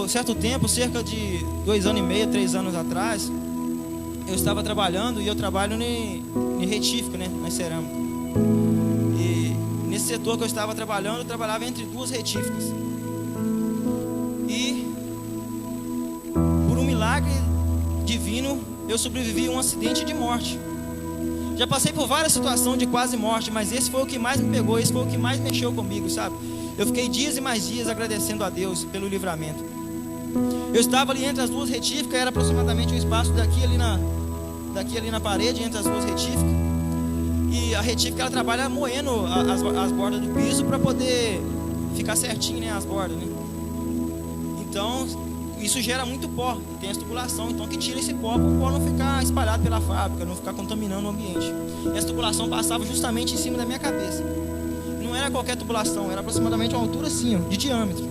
certo tempo, cerca de 2 anos e meio, 3 anos atrás, eu estava trabalhando e eu trabalho em retífica, né, na cerâmica. E nesse setor que eu estava trabalhando, eu trabalhava entre 2 retíficas. E por um milagre divino, eu sobrevivi a um acidente de morte. Já passei por várias situações de quase morte, mas esse foi o que mais me pegou, esse foi o que mais mexeu comigo, sabe? Eu fiquei dias e mais dias agradecendo a Deus pelo livramento. Eu estava ali entre as 2 retíficas, era aproximadamente um espaço daqui ali na parede, entre as 2 retíficas. E a retífica, ela trabalha moendo as bordas do piso para poder ficar certinho, né, as bordas, né? Então, isso gera muito pó, tem essa tubulação, então que tira esse pó, para o pó não ficar espalhado pela fábrica, não ficar contaminando o ambiente. Essa tubulação passava justamente em cima da minha cabeça. Não era qualquer tubulação, era aproximadamente uma altura assim, ó, de diâmetro.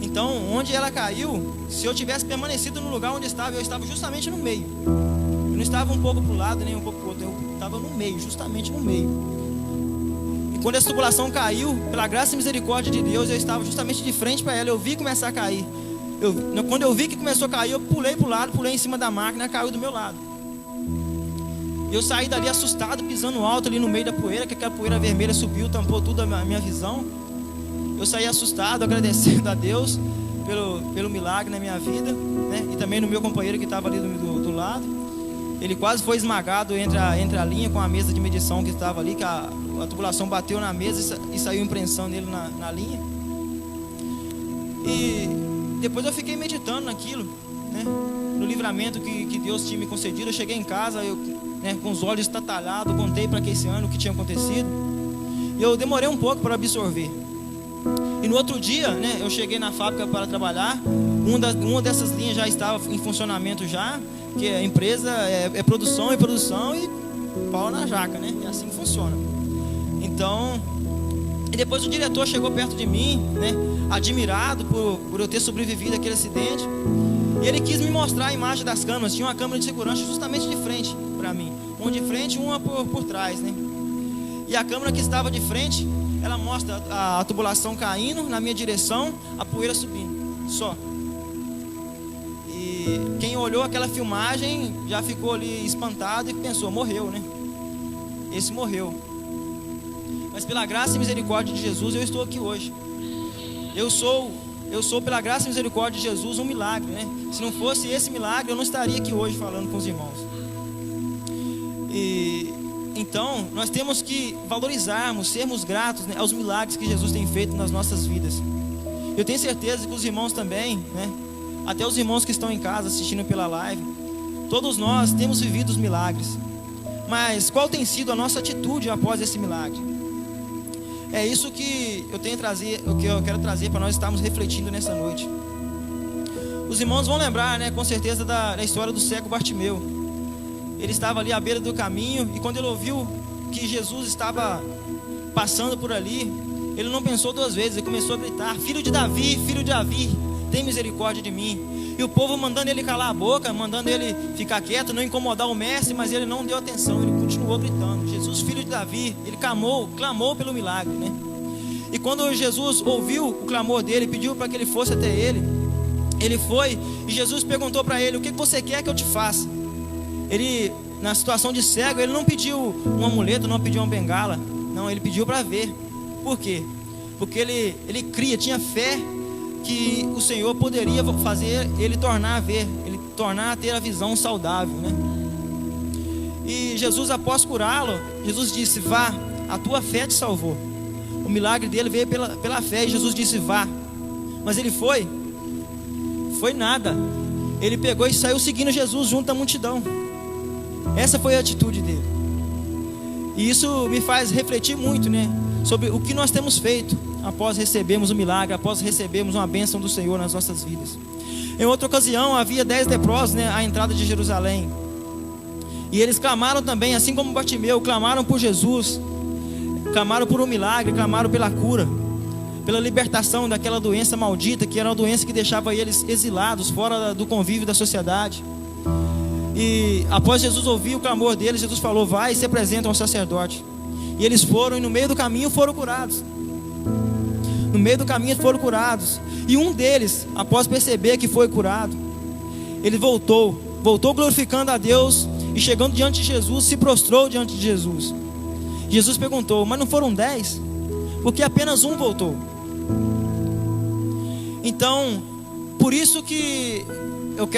Então, onde ela caiu, se eu tivesse permanecido no lugar onde estava, eu estava justamente no meio. Eu não estava um pouco para o lado, nem um pouco para o outro, eu estava no meio, justamente no meio. E quando essa tubulação caiu, pela graça e misericórdia de Deus, eu estava justamente de frente para ela, eu vi começar a cair. Quando eu vi que começou a cair, eu pulei para o lado, pulei em cima da máquina, caiu do meu lado. Eu saí dali assustado, pisando alto ali no meio da poeira, que aquela poeira vermelha subiu, tampou tudo a minha visão. Eu saí assustado, agradecendo a Deus pelo milagre na minha vida, né? E também no meu companheiro que estava ali do lado. Ele quase foi esmagado entre a linha com a mesa de medição que estava ali, que a tubulação bateu na mesa e saiu imprensão nele na linha. E depois eu fiquei meditando naquilo, né? No livramento que Deus tinha me concedido. Eu cheguei em casa, né, com os olhos estatalhados, contei para Keiciano o que tinha acontecido. E eu demorei um pouco para absorver. E no outro dia, né, eu cheguei na fábrica para trabalhar. Uma dessas linhas já estava em funcionamento já, que a empresa é produção e pau na jaca, né? É assim que funciona. Então, e depois o diretor chegou perto de mim, né, admirado por eu ter sobrevivido àquele acidente. E ele quis me mostrar a imagem das câmeras. Tinha uma câmera de segurança justamente de frente para mim. Uma de frente e uma por trás, né? E a câmera que estava de frente, ela mostra a tubulação caindo na minha direção, a poeira subindo, só. E quem olhou aquela filmagem já ficou ali espantado e pensou, morreu, né? Esse morreu. Mas pela graça e misericórdia de Jesus, eu estou aqui hoje. Eu sou, pela graça e misericórdia de Jesus, um milagre, né? Se não fosse esse milagre, eu não estaria aqui hoje falando com os irmãos. E então, nós temos que valorizarmos, sermos gratos, né, aos milagres que Jesus tem feito nas nossas vidas. Eu tenho certeza que os irmãos também, né? Até os irmãos que estão em casa assistindo pela live, todos nós temos vivido os milagres. Mas qual tem sido a nossa atitude após esse milagre? É isso que eu quero trazer para nós estarmos refletindo nessa noite. Os irmãos vão lembrar, né, com certeza da história do cego Bartimeu. Ele estava ali à beira do caminho e quando ele ouviu que Jesus estava passando por ali, ele não pensou 2 vezes, ele começou a gritar: filho de Davi, tem misericórdia de mim. E o povo mandando ele calar a boca, mandando ele ficar quieto, não incomodar o mestre, mas ele não deu atenção, ele continuou gritando: Jesus, filho de Davi. Ele clamou pelo milagre, né? E quando Jesus ouviu o clamor dele, pediu para que ele fosse até ele, ele foi e Jesus perguntou para ele: o que você quer que eu te faça? Ele, na situação de cego, ele não pediu um amuleto, não pediu uma bengala, não, ele pediu para ver. Por quê? Porque ele cria, tinha fé que o Senhor poderia fazer ele tornar a ver, ele tornar a ter a visão saudável, né? E Jesus, após curá-lo, Jesus disse: vá, a tua fé te salvou. O milagre dele veio pela fé, e Jesus disse: vá. Mas ele foi nada. Ele pegou e saiu seguindo Jesus junto à multidão. Essa foi a atitude dele. E isso me faz refletir muito, né, sobre o que nós temos feito após recebermos o milagre, após recebermos uma bênção do Senhor nas nossas vidas. Em outra ocasião, havia 10 leprosos, né, à entrada de Jerusalém. E eles clamaram também, assim como Bartimeu, clamaram por Jesus, clamaram por um milagre, clamaram pela cura, pela libertação daquela doença maldita, que era uma doença que deixava eles exilados, fora do convívio da sociedade. E após Jesus ouvir o clamor deles, Jesus falou: vai e se apresentam ao sacerdote. E eles foram, e no meio do caminho foram curados. no meio do caminho foram curados. E um deles, após perceber que foi curado, ele voltou glorificando a Deus, e chegando diante de Jesus, se prostrou diante de Jesus. Jesus perguntou: mas não foram 10? Porque apenas um voltou. Então, por isso que eu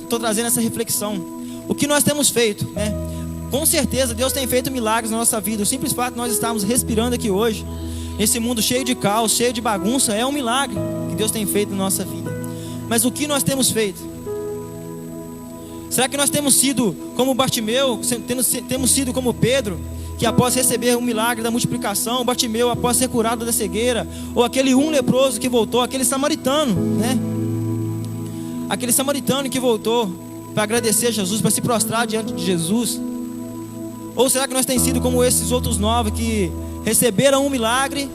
estou trazendo essa reflexão. O que nós temos feito, né? Com certeza Deus tem feito milagres na nossa vida. O simples fato de nós estarmos respirando aqui hoje, nesse mundo cheio de caos, cheio de bagunça, é um milagre que Deus tem feito na nossa vida. Mas o que nós temos feito? Será que nós temos sido como Bartimeu, temos sido como Pedro, que após receber o milagre da multiplicação, Bartimeu após ser curado da cegueira, ou aquele leproso que voltou, aquele samaritano, né? Aquele samaritano que voltou para agradecer a Jesus, para se prostrar diante de Jesus. Ou será que nós temos sido como esses outros 9 que receberam um milagre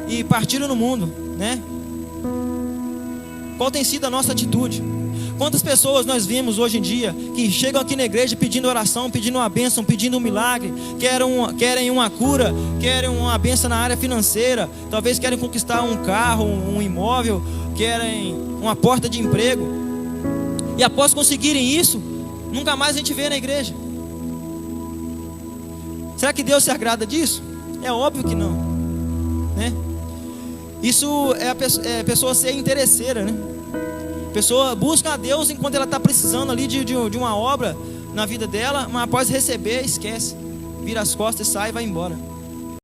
e partiram no mundo, né? Qual tem sido a nossa atitude? Quantas pessoas nós vimos hoje em dia que chegam aqui na igreja pedindo oração, pedindo uma bênção, pedindo um milagre, querem uma cura, querem uma bênção na área financeira, talvez querem conquistar um carro, um imóvel, querem uma porta de emprego, e após conseguirem isso, nunca mais a gente vê na igreja. Será que Deus se agrada disso? É óbvio que não, né? Isso é a pessoa ser interesseira, né? A pessoa busca a Deus enquanto ela está precisando ali de uma obra na vida dela, mas após receber, esquece, vira as costas, sai e vai embora.